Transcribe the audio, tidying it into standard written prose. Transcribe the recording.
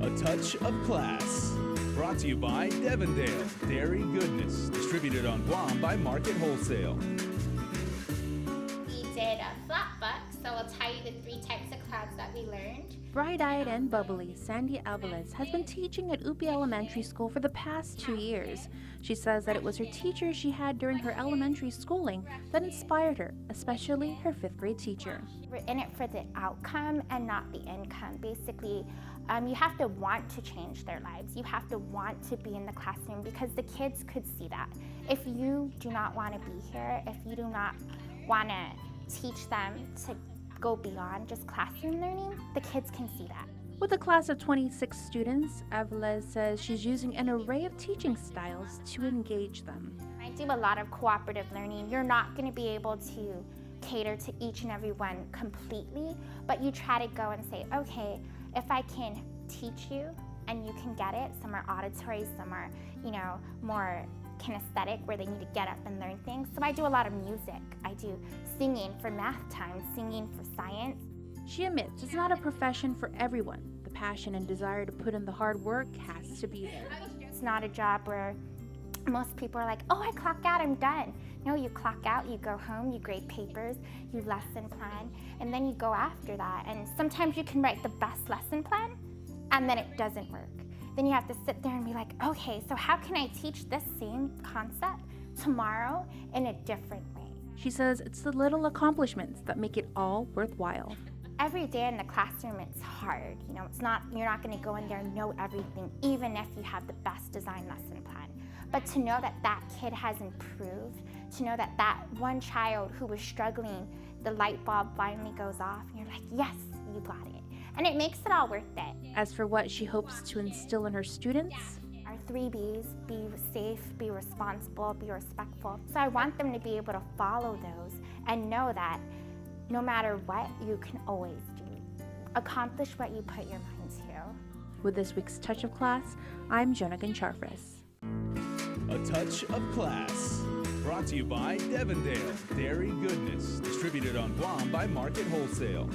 A touch of class. Brought to you by Devondale Dairy Goodness. Distributed on Guam by Market Wholesale. We did a flat book, so I'll tell you the 3 types of clouds that we learned. Bright-eyed and bubbly, Sandie Avilez has been teaching at Upi Elementary School for the past 2 years. She says that it was her teachers she had during her elementary schooling that inspired her, especially her 5th grade teacher. We're in it for the outcome and not the income. Basically, you have to want to change their lives. You have to want to be in the classroom because the kids could see that. If you do not want to be here, if you do not want to teach them to go beyond just classroom learning, the kids can see that. With a class of 26 students, Avilez says she's using an array of teaching styles to engage them. I do a lot of cooperative learning. You're not going to be able to cater to each and every one completely, but you try to go and say, okay, if I can teach you and you can get it, some are auditory, some are, more kinesthetic where they need to get up and learn things. So I do a lot of music. I do singing for math time, singing for science. She admits it's not a profession for everyone. The passion and desire to put in the hard work has to be there. It's not a job where most people are like, oh, I clock out, I'm done. No, you clock out, you go home, you grade papers, you lesson plan, and then you go after that. And sometimes you can write the best lesson plan, and then it doesn't work. Then you have to sit there and be like, okay, so how can I teach this same concept tomorrow in a different way? She says it's the little accomplishments that make it all worthwhile. Every day in the classroom, it's hard. You're not going to go in there and know everything, even if you have the best design lesson plan. But to know that that kid has improved, to know that that one child who was struggling, the light bulb finally goes off, and you're like, yes, you got it. And it makes it all worth it. As for what she hopes to instill in her students, our 3 B's, be safe, be responsible, be respectful. So I want them to be able to follow those and know that no matter what, you can always accomplish what you put your mind to. with this week's Touch of Class, I'm Jonah Charfris. A touch of class. Brought to you by Devondale Dairy Goodness. Distributed on Guam by Market Wholesale.